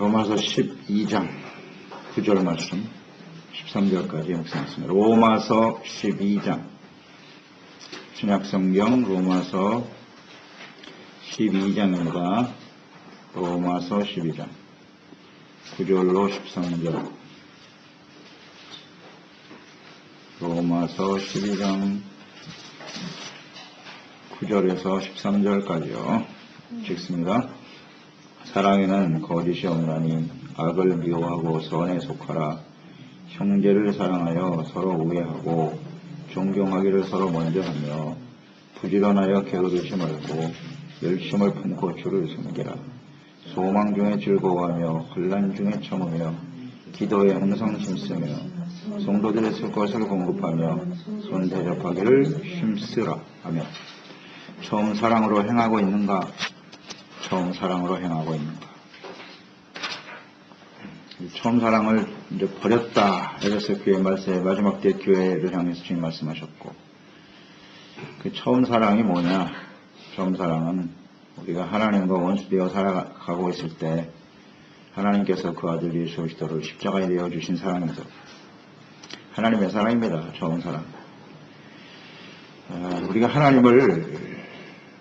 로마서 12장 9절 말씀 13절까지 묵상했습니다. 로마서 12장 신약성경 로마서 12장입니다. 로마서 12장 9절로 13절 로마서 12장 9절에서 13절까지요. 읽습니다. 사랑에는 거짓이 없나니 악을 미워하고 선에 속하라. 형제를 사랑하여 서로 우애하고 존경하기를 서로 먼저 하며 부지런하여 게으르지 말고 열심을 품고 주를 섬기라. 소망 중에 즐거워하며 환난 중에 참으며 기도에 항상 힘쓰며 성도들의 쓸 것을 공급하며 손 대접하기를 힘쓰라 하며 처음 사랑으로 행하고 있는가? 처음 사랑으로 행하고 있는가? 처음 사랑을 이제 버렸다. 에베소 교회 말세 마지막 때 교회를 향해서 주님 말씀하셨고, 그 처음 사랑이 뭐냐? 처음 사랑은 우리가 하나님과 원수되어 살아가고 있을 때 하나님께서 그 아들 예수 그리스도를 십자가에 내어 주신 사랑이죠. 하나님의 사랑입니다. 처음 사랑. 우리가 하나님을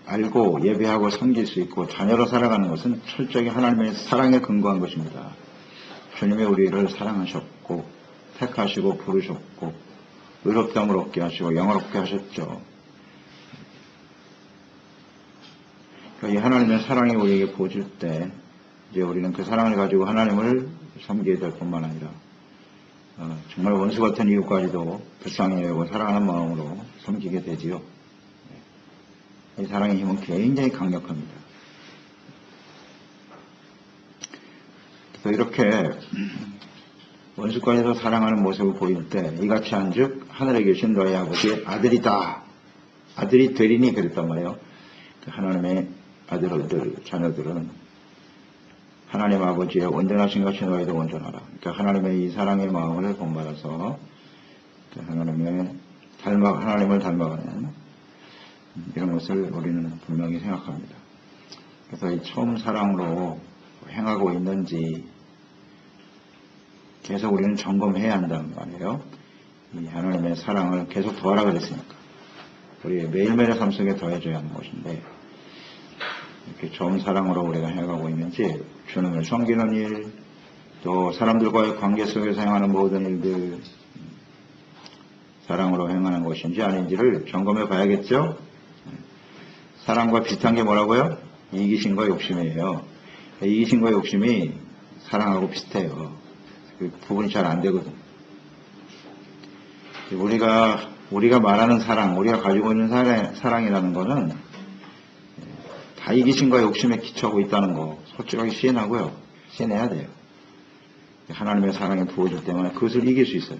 알고 예배하고 섬길 수 있고 자녀로 살아가는 것은 철저히 하나님의 사랑에 근거한 것입니다. 주님이 우리를 사랑하셨고 택하시고 부르셨고 의롭다함을 얻게 하시고 영화롭게 하셨죠. 그러니까 이 하나님의 사랑이 우리에게 보여질 때 이제 우리는 그 사랑을 가지고 하나님을 섬기게 될 뿐만 아니라 정말 원수 같은 이웃까지도 불쌍히 여기고 사랑하는 마음으로 섬기게 되지요. 이 사랑의 힘은 굉장히 강력합니다. 그래서 이렇게 원수까지도 사랑하는 모습을 보일 때 이같이 한즉 하늘에 계신 너희 아버지의 아들이다. 아들이 되리니 그랬단 말이에요. 하나님의 아들들, 자녀들은 하나님 아버지의 온전하신 것이 너희도 온전하라. 그러니까 하나님의 이 사랑의 마음을 본받아서 하나님을 닮아가는 이런 것을 우리는 분명히 생각합니다. 그래서 이 처음 사랑으로 행하고 있는지 계속 우리는 점검해야 한다는 말이에요. 이 하나님의 사랑을 계속 더하라 그랬으니까 우리 매일매일의 삶 속에 더해져야 하는 것인데 이렇게 처음 사랑으로 우리가 해가고 있는지 주님을 섬기는 일, 또 사람들과의 관계 속에서 행하는 모든 일들 사랑으로 행하는 것인지 아닌지를 점검해 봐야겠죠. 사랑과 비슷한 게 뭐라고요? 이기심과 욕심이에요. 이기심과 욕심이 사랑하고 비슷해요. 그 구분이 잘 안 되거든. 우리가 말하는 사랑, 우리가 가지고 있는 사랑이라는 거는 다 이기심과 욕심에 기초하고 있다는 거 솔직하게 시인하고요. 시인해야 돼요. 하나님의 사랑에 부어질 때마다 그것을 이길 수 있어요.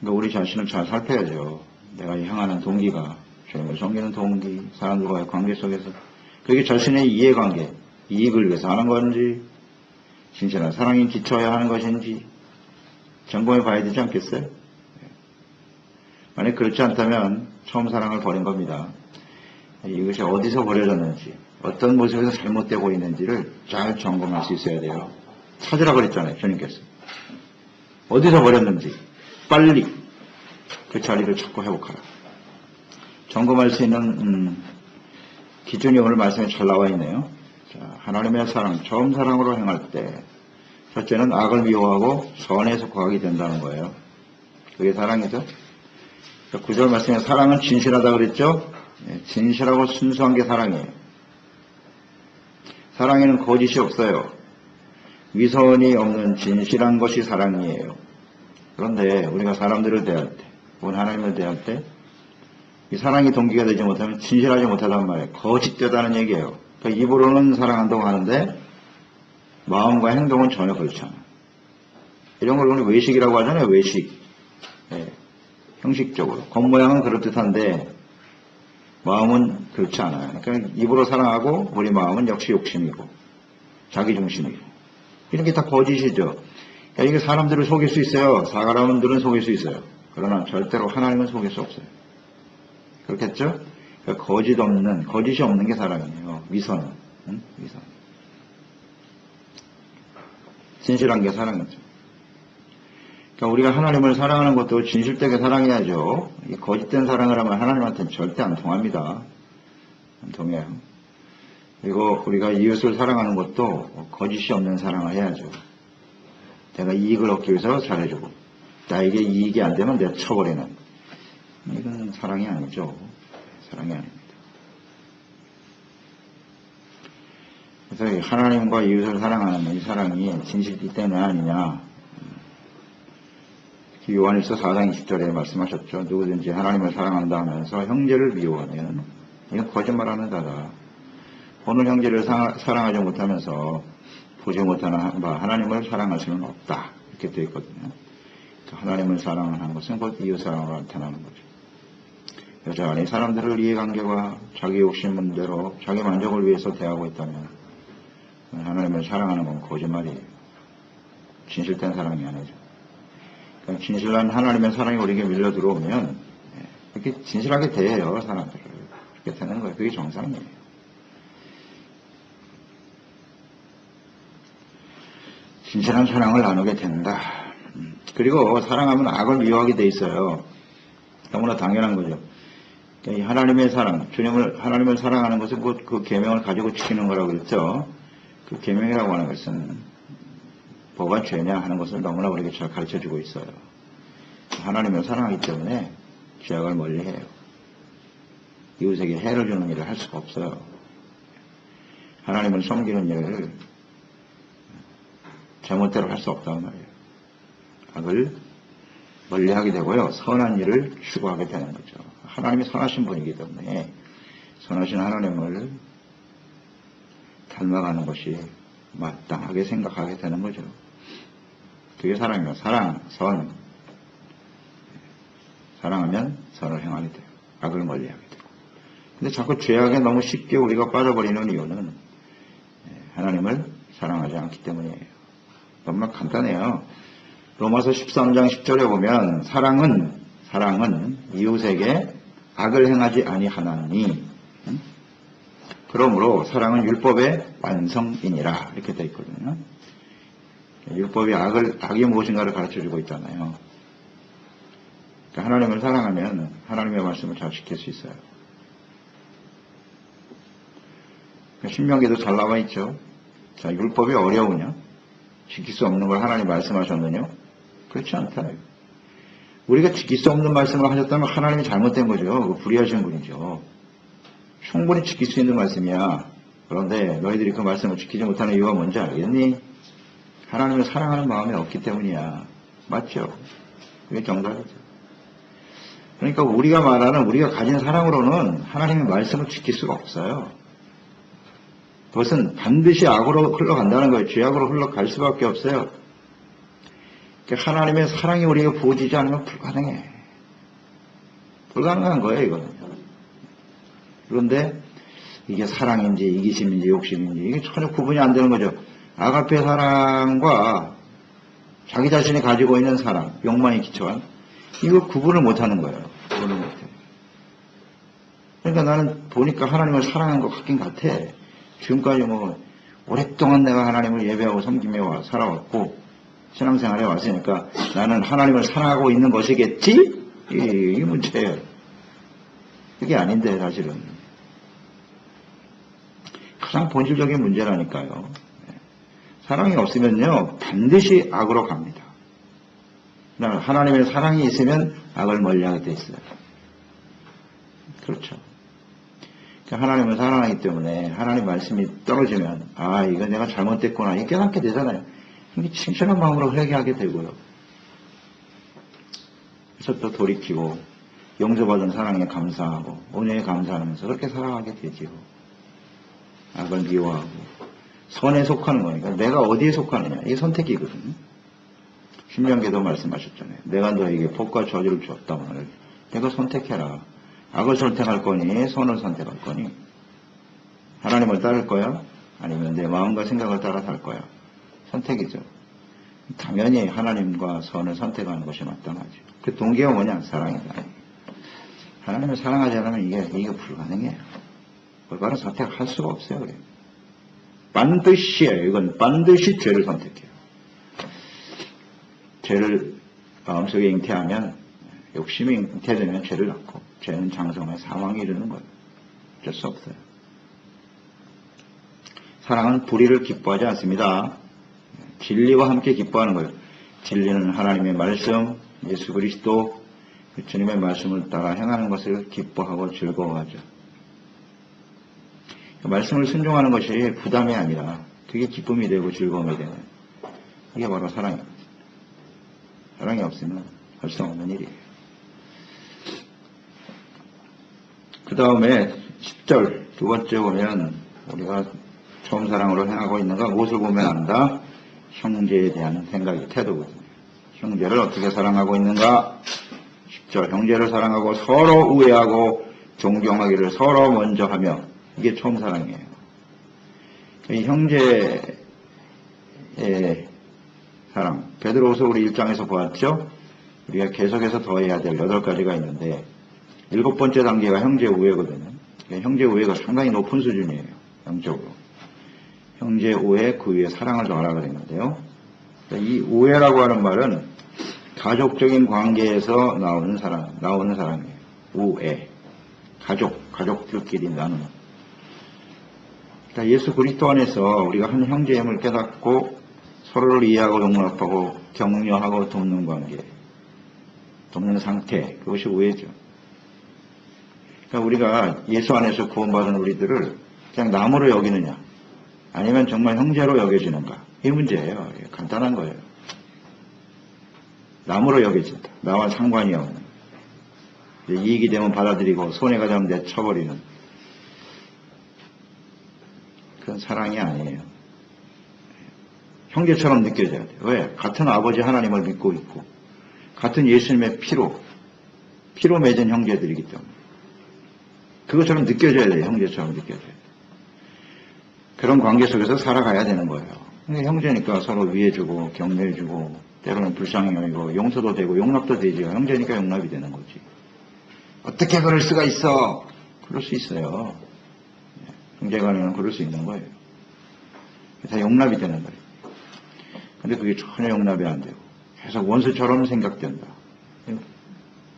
그러니까 우리 자신을 잘 살펴야죠. 내가 향하는 동기가 주님을 섬기는 동기, 사람들과의 관계 속에서 그게 자신의 이해관계, 이익을 위해서 하는 건지 진실한 사랑에 기초해야 하는 것인지 점검해 봐야 되지 않겠어요? 만약 그렇지 않다면 처음 사랑을 버린 겁니다. 이것이 어디서 버려졌는지 어떤 모습에서 잘못되고 있는지를 잘 점검할 수 있어야 돼요. 찾으라 그랬잖아요. 주님께서. 어디서 버렸는지 빨리 그 자리를 찾고 회복하라. 점검할 수 있는 기준이 오늘 말씀에 잘 나와 있네요. 자, 하나님의 사랑, 처음 사랑으로 행할 때 첫째는 악을 미워하고 선에 속하게 된다는 거예요. 그게 사랑이죠. 9절 말씀에 사랑은 진실하다 그랬죠. 진실하고 순수한 게 사랑이에요. 사랑에는 거짓이 없어요. 위선이 없는 진실한 것이 사랑이에요. 그런데 우리가 사람들을 대할 때, 혹은 하나님을 대할 때 이 사랑이 동기가 되지 못하면 진실하지 못하단 말이에요. 거짓되다는 얘기예요. 그러니까 입으로는 사랑한다고 하는데 마음과 행동은 전혀 그렇지 않아요. 이런 걸 우리 외식이라고 하잖아요. 외식. 네. 형식적으로. 겉모양은 그럴듯한데 마음은 그렇지 않아요. 그러니까 입으로 사랑하고 우리 마음은 역시 욕심이고 자기중심이고 이런 게 다 거짓이죠. 그러니까 이게 사람들을 속일 수 있어요. 사람들은 속일 수 있어요. 그러나 절대로 하나님은 속일 수 없어요. 그렇겠죠? 그러니까 거짓이 없는 게 사랑이에요. 위선. 위선. 진실한 게 사랑이죠. 그러니까 우리가 하나님을 사랑하는 것도 진실되게 사랑해야죠. 이 거짓된 사랑을 하면 하나님한테는 절대 안 통합니다. 안 통해요. 그리고 우리가 이웃을 사랑하는 것도 거짓이 없는 사랑을 해야죠. 내가 이익을 얻기 위해서 잘해주고 나에게 이익이 안 되면 내쳐버리는, 이건 사랑이 아니죠. 사랑이 아닙니다. 그래서 하나님과 이웃을 사랑하는 이 사랑이 진실이 때문에 아니냐. 요한일서 4장 20절에 말씀하셨죠. 누구든지 하나님을 사랑한다 하면서 형제를 미워하면 이건 거짓말하는 자다. 보는 형제를 사랑하지 못하면서 보지 못하는 바 하나님을 사랑할 수는 없다. 이렇게 되어 있거든요. 하나님을 사랑하는 것은 곧 이웃 사랑으로 나타나는 거죠. 여전히 사람들을 이해관계와 자기 욕심대로 자기 만족을 위해서 대하고 있다면 하나님을 사랑하는 건 거짓말이에요. 진실된 사랑이 아니죠. 그러니까 진실한 하나님의 사랑이 우리에게 밀려 들어오면 이렇게 진실하게 대해요, 사람들을. 그렇게 되는 거예요. 그게 정상이에요. 진실한 사랑을 나누게 된다. 그리고 사랑하면 악을 미워하게 돼 있어요. 너무나 당연한 거죠. 그러니까 하나님의 사랑, 하나님을 사랑하는 것은 곧 그 계명을 가지고 지키는 거라고 그랬죠. 그 계명이라고 하는 것은 뭐가 죄냐 하는 것을 너무나 우리에게 잘 가르쳐주고 있어요. 하나님을 사랑하기 때문에 죄악을 멀리해요. 이웃에게 해를 주는 일을 할 수가 없어요. 하나님을 섬기는 일을 제멋대로 할 수 없단 말이에요. 악을 멀리하게 되고요. 선한 일을 추구하게 되는 거죠. 하나님이 선하신 분이기 때문에 선하신 하나님을 닮아가는 것이 마땅하게 생각하게 되는 거죠. 그게 사랑이에요. 사랑, 선. 사랑하면 선을 행하게 돼요. 악을 멀리하게 되고. 근데 자꾸 죄악에 너무 쉽게 우리가 빠져버리는 이유는 하나님을 사랑하지 않기 때문이에요. 너무나 간단해요. 로마서 13장 10절에 보면 사랑은 이웃에게 악을 행하지 아니하나니 그러므로 사랑은 율법의 완성이니라 이렇게 되어 있거든요. 율법이 악이 무엇인가를 가르쳐주고 있잖아요. 그러니까 하나님을 사랑하면 하나님의 말씀을 잘 지킬 수 있어요. 신명기도 잘 나와 있죠. 자, 율법이 어려우냐? 지킬 수 없는 걸 하나님 말씀하셨느냐? 그렇지 않다. 우리가 지킬 수 없는 말씀을 하셨다면 하나님이 잘못된 거죠. 불의하신 분이죠. 충분히 지킬 수 있는 말씀이야. 그런데 너희들이 그 말씀을 지키지 못하는 이유가 뭔지 알겠니? 하나님을 사랑하는 마음이 없기 때문이야. 맞죠? 그게 정답이죠. 그러니까 우리가 가진 사랑으로는 하나님의 말씀을 지킬 수가 없어요. 그것은 반드시 악으로 흘러간다는 거예요. 죄악으로 흘러갈 수밖에 없어요. 그러니까 하나님의 사랑이 우리에게 부어지지 않으면 불가능해. 불가능한 거예요, 이거는. 그런데 이게 사랑인지 이기심인지 욕심인지 이게 전혀 구분이 안 되는 거죠. 아가페 사랑과 자기 자신이 가지고 있는 사랑, 욕망에 기초한 이거 구분을 못하는 거예요. 구분을 못해. 그러니까 나는 보니까 하나님을 사랑한 것 같긴 같아. 지금까지 오랫동안 내가 하나님을 예배하고 섬기며 살아왔고 신앙생활에 왔으니까 나는 하나님을 사랑하고 있는 것이겠지? 이게 문제예요. 그게 아닌데 사실은 가장 본질적인 문제라니까요. 사랑이 없으면요 반드시 악으로 갑니다. 하나님의 사랑이 있으면 악을 멀리하게 돼 있어요. 그렇죠. 하나님을 사랑하기 때문에 하나님 말씀이 떨어지면 이거 내가 잘못됐구나 이렇게 깨닫게 되잖아요. 이게 진실한 마음으로 회개하게 되고요. 그래서 또 돌이키고 용서받은 사랑에 감사하고 은혜에 감사하면서 그렇게 살아가게 되지요. 악을 미워하고 선에 속하는 거니까 내가 어디에 속하느냐 이게 선택이거든요. 신명기도 말씀하셨잖아요. 내가 너에게 복과 저주를 줬다면 내가 선택해라. 악을 선택할 거니 선을 선택할 거니 하나님을 따를 거야? 아니면 내 마음과 생각을 따라 살 거야? 선택이죠. 당연히 하나님과 선을 선택하는 것이 마땅하죠. 그 동기가 뭐냐? 사랑이다. 하나님을 사랑하지 않으면 이게 불가능해요. 올바른 선택을 할 수가 없어요. 그래. 반드시예요. 이건 반드시 죄를 선택해요. 죄를 마음속에 잉태하면, 욕심이 잉태되면 죄를 낳고, 죄는 장성의 사망에 이르는 거예요. 어쩔 수 없어요. 사랑은 불의를 기뻐하지 않습니다. 진리와 함께 기뻐하는 거예요. 진리는 하나님의 말씀, 예수 그리스도, 주님의 말씀을 따라 행하는 것을 기뻐하고 즐거워하죠. 말씀을 순종하는 것이 부담이 아니라 그게 기쁨이 되고 즐거움이 되는, 이게 바로 사랑입니다. 사랑이 없으면 할 수 없는 일이에요. 그 다음에 10절 두 번째 보면 우리가 처음 사랑으로 행하고 있는가, 무엇을 보면 안다? 형제에 대한 생각이 태도거든요. 형제를 어떻게 사랑하고 있는가? 10절 형제를 사랑하고 서로 우애하고 존경하기를 서로 먼저 하며, 이게 처음 사랑이에요. 이 형제의 사랑, 베드로후서 우리 1장에서 보았죠? 우리가 계속해서 더해야 될 8가지가 있는데 7번째 단계가 형제 우애거든요. 형제 우애가 상당히 높은 수준이에요. 영적으로. 형제 우애, 그 위에 사랑을 더하라 그랬는데요. 이 우애라고 하는 말은 가족적인 관계에서 나오는 사랑이에요. 우애. 가족들끼리 나누는. 그러니까 예수 그리스도 안에서 우리가 한 형제임을 깨닫고 서로를 이해하고 용납하고 격려하고 돕는 관계, 돕는 상태, 그것이 우애죠. 그러니까 우리가 예수 안에서 구원받은 우리들을 그냥 남으로 여기느냐, 아니면 정말 형제로 여겨지는가, 이 문제예요. 간단한 거예요. 남으로 여겨진다. 나와 상관이 없는. 이익이 되면 받아들이고 손해가 되면 내쳐버리는 그런 사랑이 아니에요. 형제처럼 느껴져야 돼요. 왜? 같은 아버지 하나님을 믿고 있고 같은 예수님의 피로 맺은 형제들이기 때문에 그것처럼 느껴져야 돼요. 형제처럼 느껴져야 돼요. 그런 관계 속에서 살아가야 되는 거예요. 형제니까 서로 위해주고 격려해주고 때로는 불쌍히 여기고 용서도 되고 용납도 되죠. 형제니까 용납이 되는 거지. 어떻게 그럴 수가 있어? 그럴 수 있어요. 형제간에는 그럴 수 있는 거예요. 다 용납이 되는 거예요. 근데 그게 전혀 용납이 안 되고 계속 원수처럼 생각된다.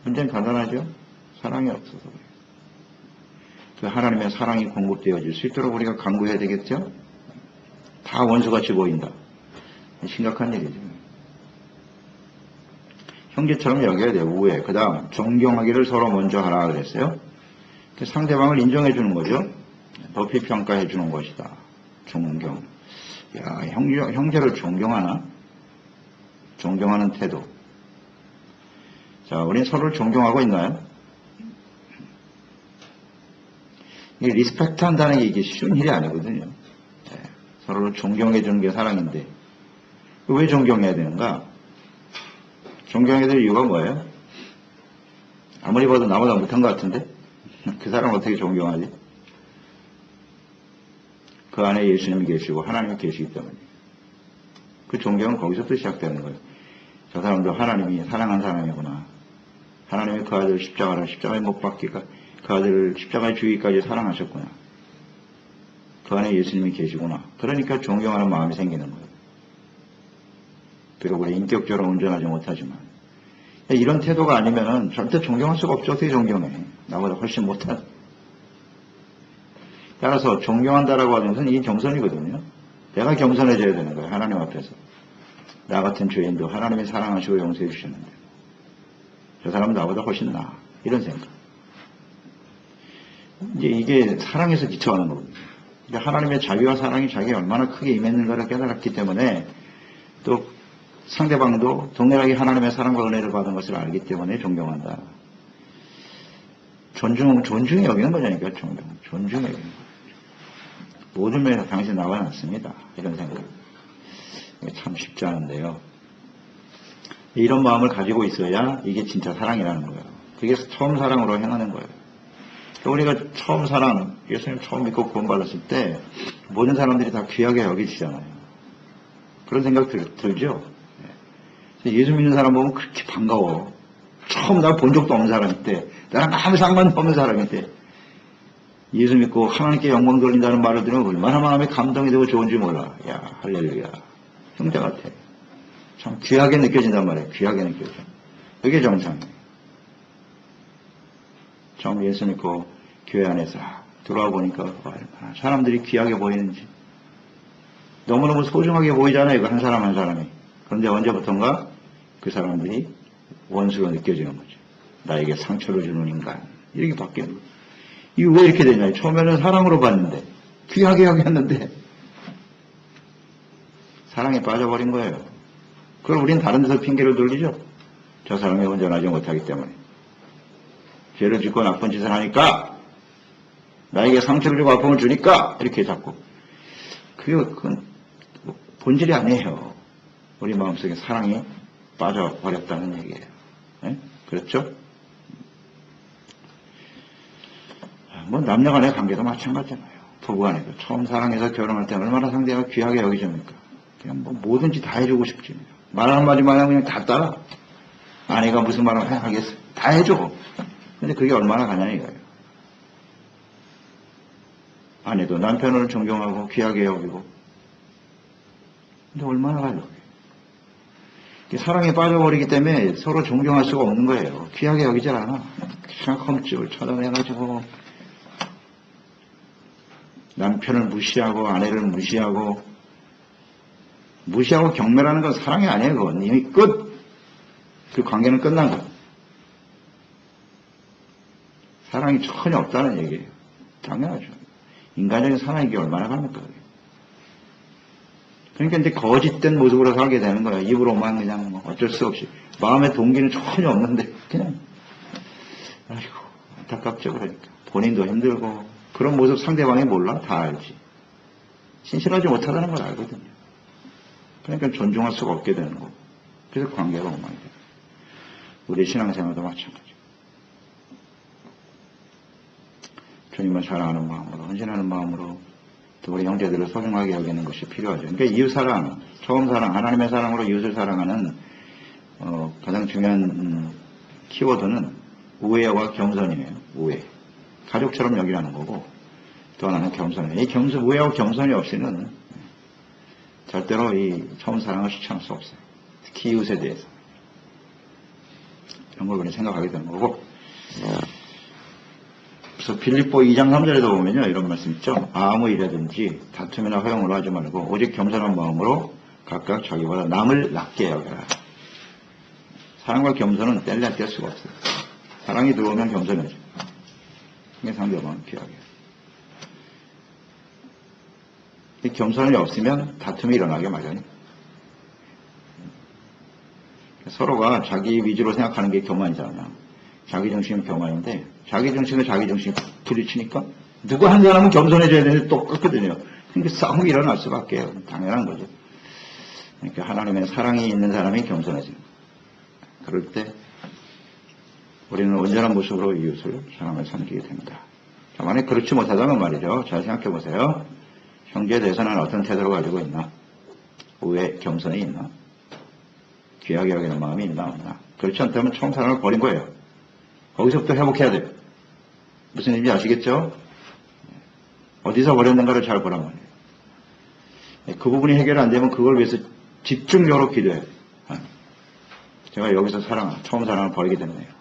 문제는 간단하죠? 사랑이 없어서 그래요. 그 하나님의 사랑이 공급되어질 수 있도록 우리가 간구해야 되겠죠? 다 원수같이 보인다. 심각한 일이죠. 형제처럼 여겨야 돼요. 우애. 그 다음 존경하기를 서로 먼저 하라 그랬어요. 상대방을 인정해 주는 거죠. 높이 평가해 주는 것이다. 존경. 야, 형제를 존경하나? 존경하는 태도. 자, 우리는 서로를 존경하고 있나요? 이게 리스펙트 한다는 게 이게 쉬운 일이 아니거든요. 네, 서로를 존경해 주는 게 사랑인데 왜 존경해야 되는가? 존경해야 될 이유가 뭐예요? 아무리 봐도 나보다 못한 것 같은데 그 사람을 어떻게 존경하지? 그 안에 예수님이 계시고 하나님이 계시기 때문에 그 존경은 거기서부터 시작되는 거예요. 저 사람도 하나님이 사랑한 사람이구나. 하나님이 그 아들 십자가에 못 박기가 그 아들을 십자가에 죽이기까지 사랑하셨구나. 그 안에 예수님이 계시구나. 그러니까 존경하는 마음이 생기는 거예요. 비록 우리 인격적으로 온전하지 못하지만 이런 태도가 아니면은 절대 존경할 수가 없죠. 어떻게 존경해? 나보다 훨씬 못한. 따라서 존경한다라고 하는 것은 이 겸손이거든요. 내가 겸손해져야 되는 거예요. 하나님 앞에서. 나 같은 죄인도 하나님이 사랑하시고 용서해 주셨는데 저 사람은 나보다 훨씬 나아. 이런 생각. 이제 이게 사랑에서 기초하는 거거든요. 그러니까 하나님의 자비와 사랑이 자기에 얼마나 크게 임했는가를 깨달았기 때문에 또 상대방도 동일하게 하나님의 사랑과 은혜를 받은 것을 알기 때문에 존경한다. 존중히 여기는 거냐니까, 존중히 여기는 거. 모든 면에서 당신 나와 놨습니다. 이런 생각. 이게 참 쉽지 않은데요. 이런 마음을 가지고 있어야 이게 진짜 사랑이라는 거예요. 그게 처음 사랑으로 행하는 거예요. 우리가 처음 사랑, 예수님 처음 믿고 구원받았을 때 모든 사람들이 다 귀하게 여기시잖아요. 그런 생각 들죠? 예수 믿는 사람 보면 그렇게 반가워. 처음 나 본 적도 없는 사람인데, 나랑 아무 상관도 없는 사람인데, 예수 믿고 하나님께 영광 돌린다는 말을 들으면 얼마나 마음에 감동이 되고 좋은지 몰라. 야, 할렐루야. 형제 같아. 참 귀하게 느껴진단 말이에요. 귀하게 느껴져. 그게 정상이에요. 처음 예수 믿고 교회 안에서 들어와 보니까 얼마나 사람들이 귀하게 보이는지. 너무너무 소중하게 보이잖아요. 그 한 사람 한 사람이. 그런데 언제부턴가 그 사람들이 원수로 느껴지는 거죠. 나에게 상처를 주는 인간. 이렇게 바뀌는 거예요. 이게 왜 이렇게 되냐. 처음에는 사랑으로 봤는데, 귀하게 여겼는데, 사랑에 빠져버린 거예요. 그걸 우린 다른 데서 핑계를 돌리죠. 저 사람이 온전하지 못하기 때문에. 죄를 짓고 나쁜 짓을 하니까, 나에게 상처를 주고 아픔을 주니까, 이렇게 자꾸. 그건 본질이 아니에요. 우리 마음속에 사랑이 빠져버렸다는 얘기예요. 네? 그렇죠? 뭐 남녀 간의 관계도 마찬가지잖아요. 부부 간에도 처음 사랑해서 결혼할 때 얼마나 상대가 귀하게 여기십니까? 그냥 뭐 뭐든지 다 해주고 싶지. 말 한마디만 하면 그냥 다 따라. 아내가 무슨 말을 하겠어. 다 해줘. 근데 그게 얼마나 가냐 이거예요. 아내도 남편을 존경하고 귀하게 여기고. 근데 얼마나 가요? 사랑에 빠져버리기 때문에 서로 존경할 수가 없는 거예요. 귀하게 여기질 않아. 그냥 흠집을 쳐다내가지고 남편을 무시하고 아내를 무시하고 경멸하는 건 사랑이 아니에요. 그건 이미 끝. 그 관계는 끝난 거예요. 사랑이 전혀 없다는 얘기예요. 당연하죠. 인간적인 사랑이 얼마나 갑니까? 그러니까 이제 거짓된 모습으로 살게 되는 거예요. 입으로만 그냥 뭐 어쩔 수 없이. 마음의 동기는 전혀 없는데 그냥 아이고 안타깝죠. 그러니까 본인도 힘들고 그런 모습 상대방이 몰라? 다 알지. 신실하지 못하다는 걸 알거든요. 그러니까 존중할 수가 없게 되는 거고. 그래서 관계가 엉망이 돼요. 우리 신앙생활도 마찬가지고. 주님을 사랑하는 마음으로, 헌신하는 마음으로 또 우리 형제들을 소중하게 여기는 것이 필요하죠. 그러니까 이웃사랑, 처음 사랑, 하나님의 사랑으로 이웃을 사랑하는 가장 중요한 키워드는 우애와 겸손이에요. 우애. 가족처럼 여기라는 거고 또 하나는 겸손이에요. 이 우애와 겸손이 없이는 절대로 이 처음 사랑을 실천할 수 없어요. 특히 이웃에 대해서. 이런 걸 우리 생각하게 되는 거고. 그래서 빌립보 2장 3절에도 보면요. 이런 말씀 있죠. 아무 일이라든지 다툼이나 허용으로 하지 말고 오직 겸손한 마음으로 각각 자기보다 남을 낮게 여겨라. 사랑과 겸손은 뗄래야 뗄 수가 없어요. 사랑이 들어오면 겸손해져. 이게 상대방은 귀하게. 이 겸손이 없으면 다툼이 일어나게 마련이에요. 서로가 자기 위주로 생각하는 게 교만이잖아요. 자기 중심은 교만인데 자기 중심에 자기 중심이 부딪히니까 누구 한 사람은 겸손해져야 되는데 똑같거든요. 그러니까 싸움이 일어날 수밖에 없어요. 당연한 거죠. 그러니까 하나님의 사랑이 있는 사람이 겸손해집니다. 그럴 때 우리는 온전한 모습으로 이웃을 사랑을 섬기게 됩니다. 만약 그렇지 못하다면 말이죠. 잘 생각해 보세요. 형제에 대해서는 어떤 태도를 가지고 있나? 우애, 겸손이 있나? 귀하게 여기는 마음이 있나 없나? 그렇지 않다면 처음 사랑을 버린 거예요. 거기서부터 회복해야 돼요. 무슨 의미인지 아시겠죠? 어디서 버렸는가를 잘 보란 말이에요. 그 부분이 해결 안 되면 그걸 위해서 집중적으로 기도해야 돼요. 제가 여기서 처음 사랑을 버리게 됐네요.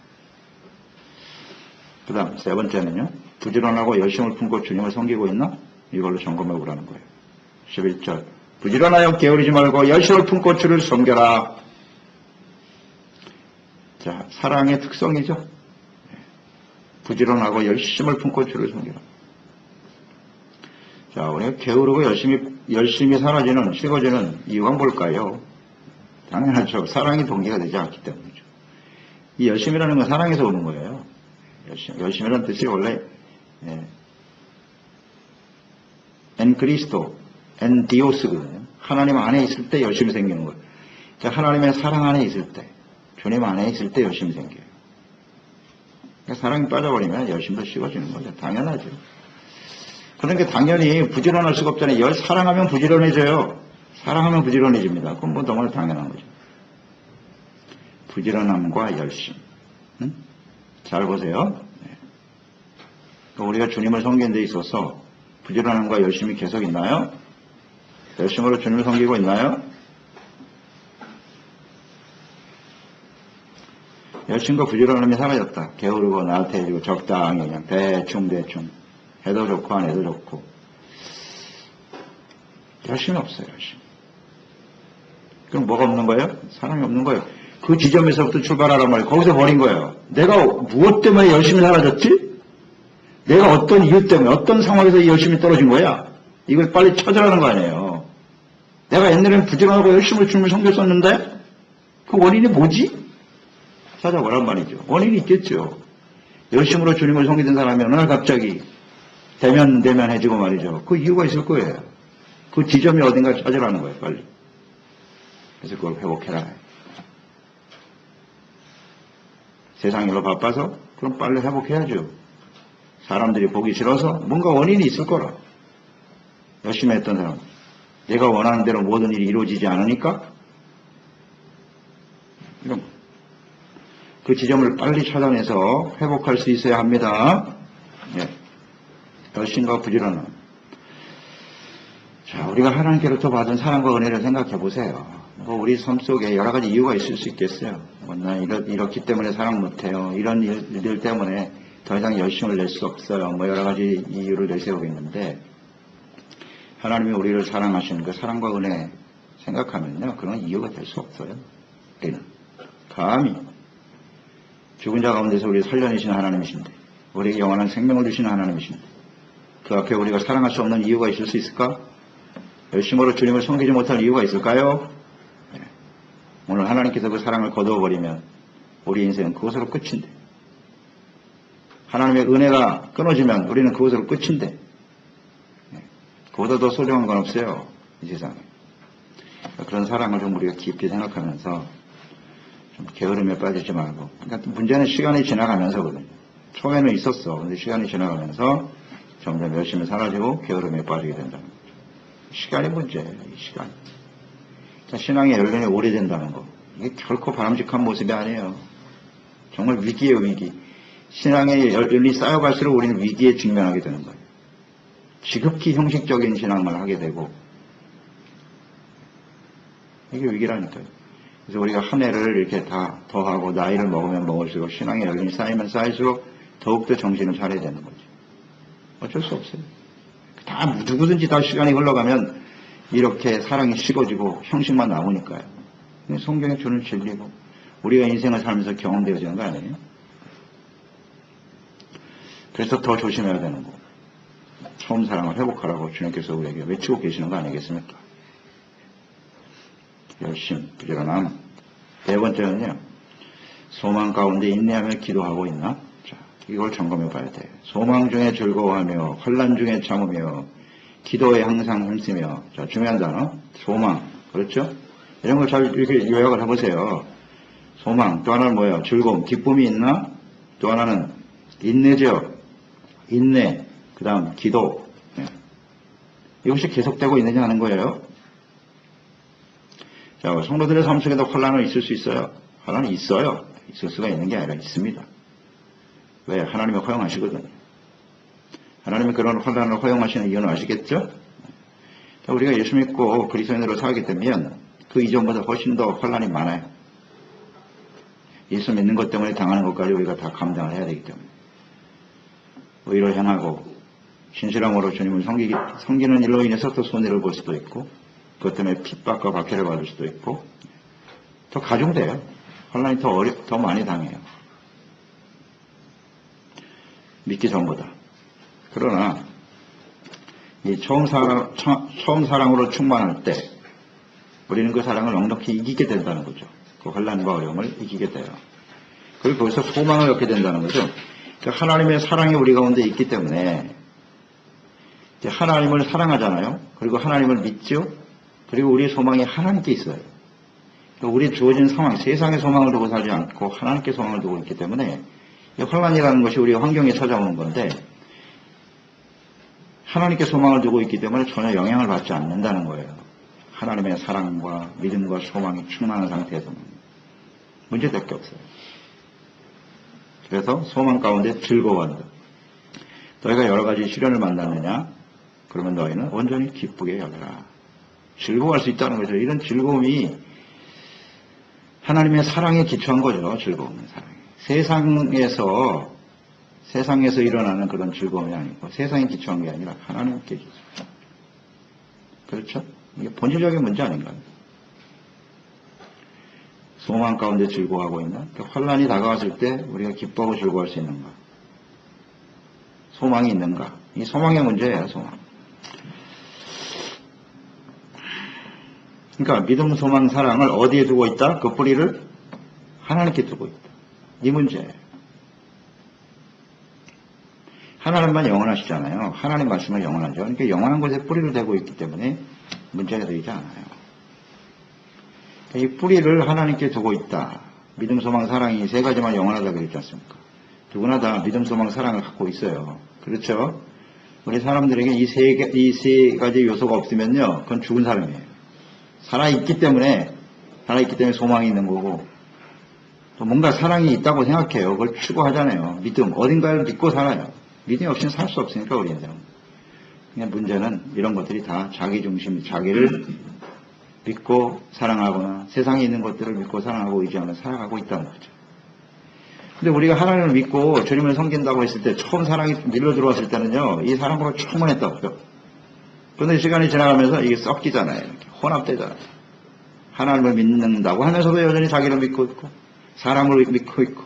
그 다음 세 번째는요. 부지런하고 열심을 품고 주님을 섬기고 있나? 이걸로 점검해 보라는 거예요. 11절 부지런하여 게으르지 말고 열심을 품고 주를 섬겨라. 자, 사랑의 특성이죠. 부지런하고 열심을 품고 주를 섬겨라. 자, 우리가 게으르고 열심히 사라지는, 식어지는 이유가 뭘까요? 당연하죠. 사랑이 동기가 되지 않기 때문이죠. 이 열심이라는 건 사랑에서 오는 거예요. 열심이라는 뜻이 원래 엔 그리스도, 엔 디오스거든요. 하나님 안에 있을 때 열심히 생기는 거예요. 자, 하나님의 사랑 안에 있을 때, 주님 안에 있을 때 열심히 생겨요. 그러니까 사랑이 빠져버리면 열심도 식어지는 거죠. 당연하죠. 그러니까 당연히 부지런할 수가 없잖아요. 사랑하면 부지런해져요. 사랑하면 부지런해집니다. 그건 뭐 너무나 당연한 거죠. 부지런함과 열심. 잘 보세요. 우리가 주님을 섬기는 데 있어서 부지런함과 열심이 계속 있나요? 열심으로 주님을 섬기고 있나요? 열심과 부지런함이 사라졌다. 게으르고 나태해지고 적당히 그냥 대충 해도 좋고 안 해도 좋고 열심이 없어요. 열심. 그럼 뭐가 없는 거예요? 사랑이 없는 거예요. 그 지점에서부터 출발하란 말이에요. 거기서 버린 거예요. 내가 무엇 때문에 열심히 사라졌지? 내가 어떤 이유 때문에 어떤 상황에서 이 열심이 떨어진 거야? 이걸 빨리 찾으라는 거 아니에요. 내가 옛날에는 부지런하고 열심히 주님을 섬겼었는데 그 원인이 뭐지? 찾아보란 말이죠. 원인이 있겠죠. 열심으로 주님을 섬기던 사람이 어느 날 갑자기 대면해지고 말이죠. 그 이유가 있을 거예요. 그 지점이 어딘가 찾으라는 거예요. 빨리. 그래서 그걸 회복해라. 세상 일로 바빠서 그럼 빨리 회복해야죠. 사람들이 보기 싫어서 뭔가 원인이 있을 거라. 열심히 했던 사람. 내가 원하는 대로 모든 일이 이루어지지 않으니까 이런 그 지점을 빨리 찾아내서 회복할 수 있어야 합니다. 네. 열심과 부지런함. 자, 우리가 하나님께로부터 받은 사랑과 은혜를 생각해 보세요. 우리 삶 속에 여러 가지 이유가 있을 수 있겠어요. 난 이렇기 때문에 사랑 못해요. 이런 일들 때문에 더 이상 열심을 낼 수 없어요. 여러 가지 이유를 내세우겠는데 하나님이 우리를 사랑하시는 그 사랑과 은혜 생각하면요. 그런 이유가 될 수 없어요. 우리는 감히 죽은 자 가운데서 우리를 살려내시는 하나님이신데 우리에게 영원한 생명을 주시는 하나님이신데 그 앞에 우리가 사랑할 수 없는 이유가 있을 수 있을까? 열심으로 주님을 섬기지 못할 이유가 있을까요? 네. 오늘 하나님께서 그 사랑을 거두어버리면 우리 인생은 그것으로 끝인데 하나님의 은혜가 끊어지면 우리는 그것으로 끝인데 네. 그보다 더 소중한 건 없어요. 이 세상에. 그런 사랑을 좀 우리가 깊이 생각하면서 좀 게으름에 빠지지 말고 그러니까 문제는 시간이 지나가면서거든요. 처음에는 있었어. 근데 시간이 지나가면서 점점 열심히 사라지고 게으름에 빠지게 된다는 거죠. 시간이 문제예요. 이 시간. 신앙의 연륜이 오래된다는 거. 이게 결코 바람직한 모습이 아니에요. 정말 위기예요. 위기. 신앙의 연륜이 쌓여갈수록 우리는 위기에 직면하게 되는 거예요. 지극히 형식적인 신앙을 하게 되고 이게 위기라니까요. 그래서 우리가 한 해를 이렇게 다 더하고 나이를 먹으면 먹을수록 신앙의 연륜이 쌓이면 쌓일수록 더욱더 정신을 차려야 되는 거죠. 어쩔 수 없어요. 다 누구든지 다 시간이 흘러가면 이렇게 사랑이 식어지고 형식만 남으니까요. 성경에 주는 진리고 우리가 인생을 살면서 경험되어지는 거 아니에요? 그래서 더 조심해야 되는 거. 처음 사랑을 회복하라고 주님께서 우리에게 외치고 계시는 거 아니겠습니까? 열심, 부지런함. 네 번째는요. 소망 가운데 인내하며 기도하고 있나? 자, 이걸 점검해 봐야 돼요. 소망 중에 즐거워하며 환난 중에 참으며 기도에 항상 힘쓰며. 자, 중요한 단어. 소망. 그렇죠? 이런 걸 잘 이렇게 요약을 해보세요. 소망. 또 하나는 뭐예요? 즐거움, 기쁨이 있나? 또 하나는 인내죠. 인내. 그 다음 기도. 네. 이것이 계속되고 있느냐 하는 거예요. 자, 성도들의 삶 속에도 환난은 있을 수 있어요. 환난은 있어요. 있을 수가 있는 게 아니라 있습니다. 왜? 하나님이 허용하시거든요. 하나님이 그런 환난을 허용하시는 이유는 아시겠죠? 자, 우리가 예수 믿고 그리스도인으로 살게 되면 그 이전보다 훨씬 더 환난이 많아요. 예수 믿는 것 때문에 당하는 것까지 우리가 다 감당을 해야 되기 때문에. 의로 행하고 신실함으로 주님을 섬기는 일로 인해서 또 손해를 볼 수도 있고 그것 때문에 핍박과 박해를 받을 수도 있고 더 가중돼요. 환난이 더 많이 당해요. 믿기 전보다. 그러나 이 처음 사랑으로 충만할 때 우리는 그 사랑을 넉넉히 이기게 된다는 거죠. 그 환난과 어려움을 이기게 돼요. 그리고 거기서 소망을 얻게 된다는 거죠. 그러니까 하나님의 사랑이 우리 가운데 있기 때문에 이제 하나님을 사랑하잖아요. 그리고 하나님을 믿죠. 그리고 우리의 소망이 하나님께 있어요. 우리의 주어진 상황, 세상의 소망을 두고 살지 않고 하나님께 소망을 두고 있기 때문에 환난이라는 것이 우리 환경에 찾아오는 건데 하나님께 소망을 두고 있기 때문에 전혀 영향을 받지 않는다는 거예요. 하나님의 사랑과 믿음과 소망이 충만한 상태에서는 문제될 게 없어요. 그래서 소망 가운데 즐거워한다. 너희가 여러 가지 시련을 만났느냐? 그러면 너희는 온전히 기쁘게 여겨라. 즐거워할 수 있다는 거죠. 이런 즐거움이 하나님의 사랑에 기초한 거죠. 즐거움은 사랑에. 세상에서 일어나는 그런 즐거움이 아니고 세상에 기초한 게 아니라 하나님께 기초. 그렇죠? 이게 본질적인 문제 아닌가요? 소망 가운데 즐거워하고 있나? 환란이 다가왔을 때 우리가 기뻐하고 즐거워할 수 있는가? 소망이 있는가? 이 소망의 문제예요, 소망. 그러니까 믿음, 소망, 사랑을 어디에 두고 있다? 그 뿌리를 하나님께 두고 있다. 이 문제예요. 하나님만 영원하시잖아요. 하나님 말씀은 영원하죠. 그러니까 영원한 곳에 뿌리를 대고 있기 때문에 문제가 되지 않아요. 이 뿌리를 하나님께 두고 있다. 믿음, 소망, 사랑이 세 가지만 영원하다 그랬지 않습니까? 누구나 다 믿음, 소망, 사랑을 갖고 있어요. 그렇죠? 우리 사람들에게 이 세 가지 요소가 없으면요, 그건 죽은 사람이에요. 살아있기 때문에 소망이 있는 거고, 또 뭔가 사랑이 있다고 생각해요. 그걸 추구하잖아요. 믿음, 어딘가를 믿고 살아요. 믿음이 없이는 살 수 없으니까, 우리한테는. 그냥 문제는 이런 것들이 다 자기 중심, 자기를 믿고 사랑하거나 세상에 있는 것들을 믿고 사랑하고 의지하며 살아가고 있다는 거죠. 근데 우리가 하나님을 믿고 주님을 섬긴다고 했을 때 처음 사랑이 밀려 들어왔을 때는요, 이 사랑으로 충분했다고요. 그런데 시간이 지나가면서 이게 섞이잖아요. 이렇게 혼합되잖아요. 하나님을 믿는다고 하면서도 여전히 자기를 믿고 있고 사람을 믿고 있고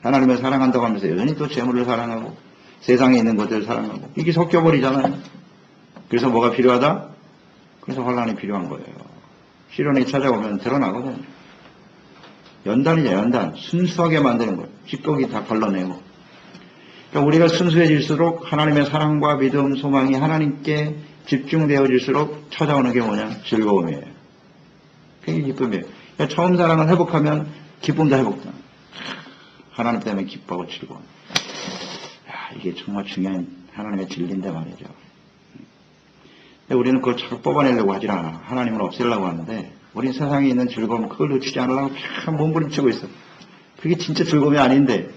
하나님을 사랑한다고 하면서 여전히 또 재물을 사랑하고 세상에 있는 것들을 사랑하고 이게 섞여버리잖아요. 그래서 뭐가 필요하다? 그래서 환란이 필요한 거예요. 시련이 찾아오면 드러나거든요. 연단이죠, 연단. 순수하게 만드는 거예요. 찌꺼기 다 걸러내고. 그러니까 우리가 순수해질수록 하나님의 사랑과 믿음, 소망이 하나님께 집중되어질수록 찾아오는 게 뭐냐? 즐거움이에요. 그게 기쁨이에요. 그러니까 처음 사랑을 회복하면 기쁨도 회복다. 하나님 때문에 기뻐하고 즐거워. 이게 정말 중요한 하나님의 진리인데 말이죠. 우리는 그걸 자꾸 뽑아내려고 하질 않아. 하나님을 없애려고 하는데 우리 세상에 있는 즐거움 그걸 놓치지 않으려고 참 몸부림치고 있어. 그게 진짜 즐거움이 아닌데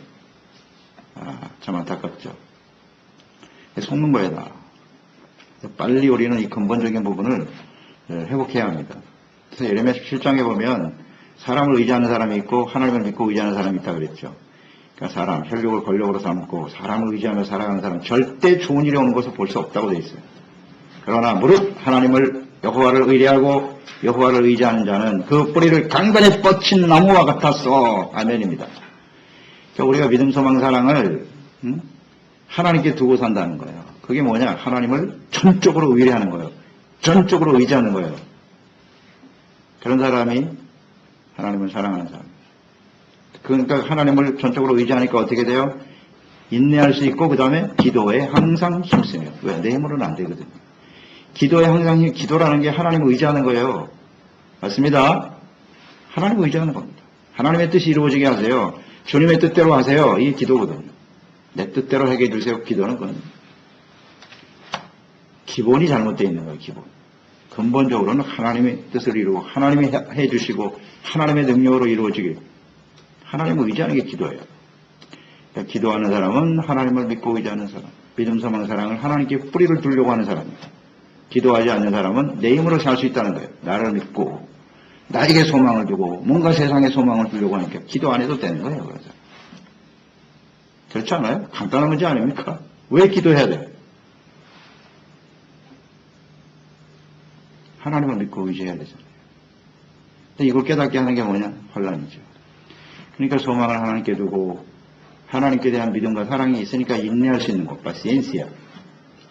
참 안타깝죠. 속는 거에다. 빨리 우리는 이 근본적인 부분을 회복해야 합니다. 그래서 예레미야 17장에 보면 사람을 의지하는 사람이 있고 하나님을 믿고 의지하는 사람이 있다고 그랬죠. 그러니까 사람, 혈육을 권력으로 삼고 사람을 의지하며 살아가는 사람 절대 좋은 일이 오는 것을 볼 수 없다고 돼 있어요. 그러나 무릇 하나님을 여호와를 의뢰하고 여호와를 의지하는 자는 그 뿌리를 강변에 뻗친 나무와 같았어. 아멘입니다. 그러니까 우리가 믿음, 소망, 사랑을 하나님께 두고 산다는 거예요. 그게 뭐냐? 하나님을 전적으로 의뢰하는 거예요. 전적으로 의지하는 거예요. 그런 사람이 하나님을 사랑하는 사람. 그러니까 하나님을 전적으로 의지하니까 어떻게 돼요? 인내할 수 있고 그 다음에 기도에 항상 힘쓰며. 왜? 내 힘으로는 안 되거든요. 기도에 항상 기도라는 게 하나님을 의지하는 거예요. 맞습니다. 하나님을 의지하는 겁니다. 하나님의 뜻이 이루어지게 하세요. 주님의 뜻대로 하세요. 이게 기도거든요. 내 뜻대로 하게 해주세요. 기도는 건 기본이 잘못되어 있는 거예요. 기본. 근본적으로는 하나님의 뜻을 이루고 하나님이 해주시고 하나님의 능력으로 이루어지게 하나님을 의지하는 게 기도예요. 그러니까 기도하는 사람은 하나님을 믿고 의지하는 사람, 믿음, 소망, 사랑을 하나님께 뿌리를 두려고 하는 사람입니다. 기도하지 않는 사람은 내 힘으로 살 수 있다는 거예요. 나를 믿고 나에게 소망을 두고 뭔가 세상에 소망을 두려고 하니까 기도 안 해도 되는 거예요. 그래서. 그렇지 않아요? 간단한 문제 아닙니까? 왜 기도해야 돼요? 하나님을 믿고 의지해야 되잖아요. 근데 이걸 깨닫게 하는 게 뭐냐? 환란이죠. 그러니까 소망을 하나님께 두고 하나님께 대한 믿음과 사랑이 있으니까 인내할 수 있는 것. 파시엔시아.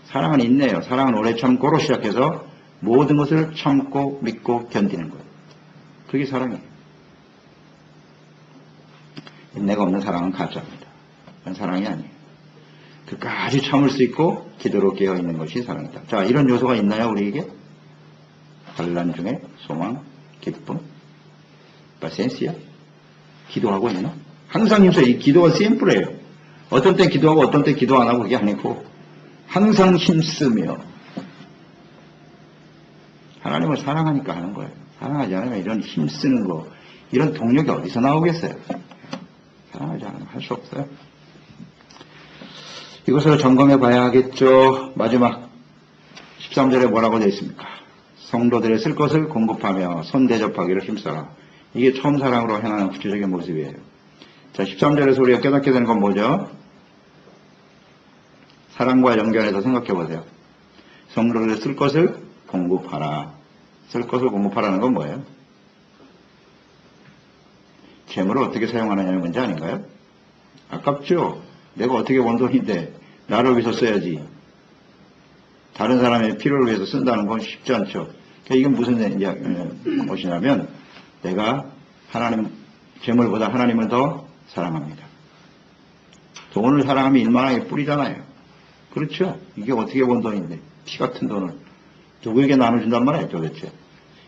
사랑은 인내예요. 사랑은 오래 참고로 시작해서 모든 것을 참고 믿고 견디는 거예요. 그게 사랑이에요. 인내가 없는 사랑은 가짜입니다. 그건 사랑이 아니에요. 그까지 참을 수 있고 기도로 깨어있는 것이 사랑이다. 자, 이런 요소가 있나요? 우리에게? 환난 중에 소망, 기쁨, 파시엔시아. 기도하고 있나? 항상 힘써. 이 기도가 심플해요. 어떤 때 기도하고 어떤 때 기도 안 하고 그게 아니고 항상 힘쓰며 하나님을 사랑하니까 하는 거예요. 사랑하지 않으면 이런 힘쓰는 거 이런 동력이 어디서 나오겠어요? 사랑하지 않으면 할 수 없어요. 이것을 점검해 봐야 하겠죠. 마지막 13절에 뭐라고 되어 있습니까? 성도들의 쓸 것을 공급하며 손 대접하기를 힘써라. 이게 처음 사랑으로 행하는 구체적인 모습이에요. 자, 13절에서 우리가 깨닫게 되는 건 뭐죠? 사랑과 연결해서 생각해 보세요. 성도들의 쓸 것을 공급하라. 쓸 것을 공급하라는 건 뭐예요? 재물을 어떻게 사용하느냐는 문제 아닌가요? 아깝죠? 내가 어떻게 번 돈인데 나를 위해서 써야지. 다른 사람의 필요를 위해서 쓴다는 건 쉽지 않죠. 그러니까 이건 무슨 것이냐면 내가 재물보다 하나님을 더 사랑합니다. 돈을 사랑하면 일만하게 뿌리잖아요. 그렇죠? 이게 어떻게 번 돈인데 피 같은 돈을 누구에게 나눠준단 말이에요 도대체.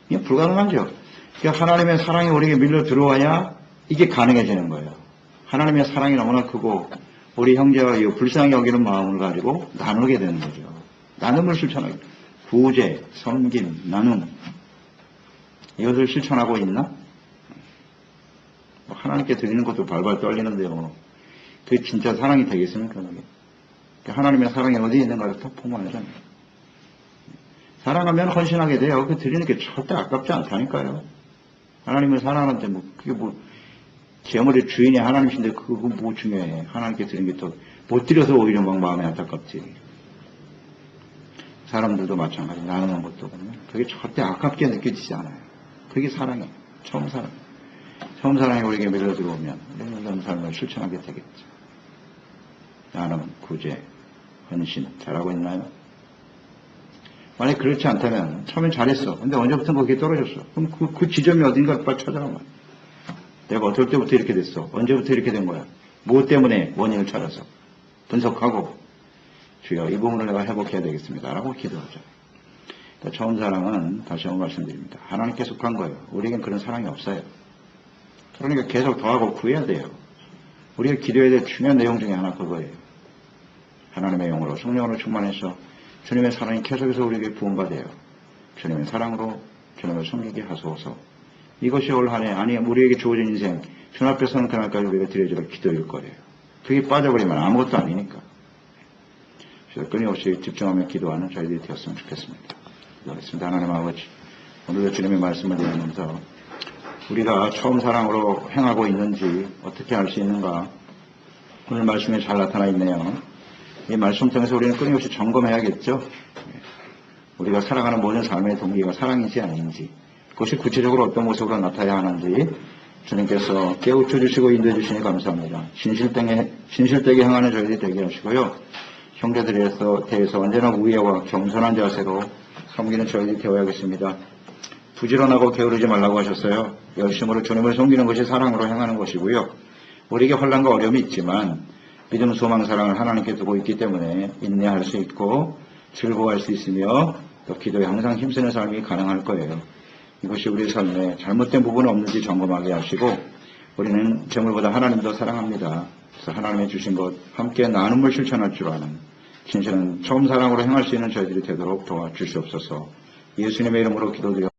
이게 불가능하죠. 그러니까 하나님의 사랑이 우리에게 밀려 들어와야 이게 가능해지는 거예요. 하나님의 사랑이 너무나 크고 우리 형제와 불쌍히 여기는 마음을 가지고 나누게 되는 거죠. 나눔을 실천하게. 구제, 섬김, 나눔. 이것을 실천하고 있나? 하나님께 드리는 것도 발발 떨리는데요. 그게 진짜 사랑이 되겠습니까? 그게? 하나님의 사랑이 어디에 있는가를 더 포함하잖아요. 사랑하면 헌신하게 돼요. 그 드리는 게 절대 아깝지 않다니까요. 하나님을 사랑하는데 그게 재물의 주인이 하나님이신데 그거 뭐 중요해. 하나님께 드리는 게 더 못 드려서 오히려 막 마음이 안타깝지. 사람들도 마찬가지. 나누는 것도 보면 그게 절대 아깝게 느껴지지 않아요. 그게 사랑이에요. 처음 사랑. 처음 사랑이 우리에게 밀려 들어오면 이런 삶을 실천하게 되겠죠. 나눔, 구제, 헌신 잘하고 있나요? 만약 그렇지 않다면 처음엔 잘했어. 근데 언제부턴가 그게 떨어졌어. 그럼 그 지점이 어딘가 빨리 찾아라 말이야. 내가 어떨 때부터 이렇게 됐어. 언제부터 이렇게 된 거야. 무엇 때문에 원인을 찾아서 분석하고 주여 이 부분을 내가 회복해야 되겠습니다. 라고 기도하죠. 그러니까 처음 사랑은 다시 한번 말씀드립니다. 하나님께 속한 거예요. 우리에겐 그런 사랑이 없어요. 그러니까 계속 더하고 구해야 돼요. 우리가 기도해야 될 중요한 내용 중에 하나 그거예요. 하나님의 영으로 성령으로 충만해서 주님의 사랑이 계속해서 우리에게 부은받아요. 주님의 사랑으로 주님을 섬기게 하소서. 이것이 올 한 해 아니 우리에게 주어진 인생 주님 앞에 서는 그날까지 우리가 드려질 기도일 거예요. 그게 빠져버리면 아무것도 아니니까. 그래서 끊임없이 집중하며 기도하는 저희들이 되었으면 좋겠습니다. 기도하겠습니다. 하나님 아버지, 오늘도 주님의 말씀을 들으면서 우리가 처음 사랑으로 행하고 있는지 어떻게 알 수 있는가 오늘 말씀에 잘 나타나 있네요. 이 말씀 통해서 우리는 끊임없이 점검해야겠죠. 우리가 살아가는 모든 삶의 동기가 사랑인지 아닌지, 그것이 구체적으로 어떤 모습으로 나타나야 하는지 주님께서 깨우쳐 주시고 인도해 주시니 감사합니다. 신실되게 행하는 저희들이 되게 하시고요. 형제들에 대해서 언제나 우애와 겸손한 자세로 섬기는 저희들이 되어야겠습니다. 부지런하고 게으르지 말라고 하셨어요. 열심으로 주님을 섬기는 것이 사랑으로 행하는 것이고요. 우리에게 혼란과 어려움이 있지만 믿음, 소망, 사랑을 하나님께 두고 있기 때문에 인내할 수 있고 즐거워할 수 있으며 또 기도에 항상 힘쓰는 삶이 가능할 거예요. 이것이 우리 삶에 잘못된 부분은 없는지 점검하게 하시고 우리는 재물보다 하나님 더 사랑합니다. 그래서 하나님의 주신 것 함께 나눔을 실천할 줄 아는 진실은 처음 사랑으로 행할 수 있는 저희들이 되도록 도와주시옵소서. 예수님의 이름으로 기도드려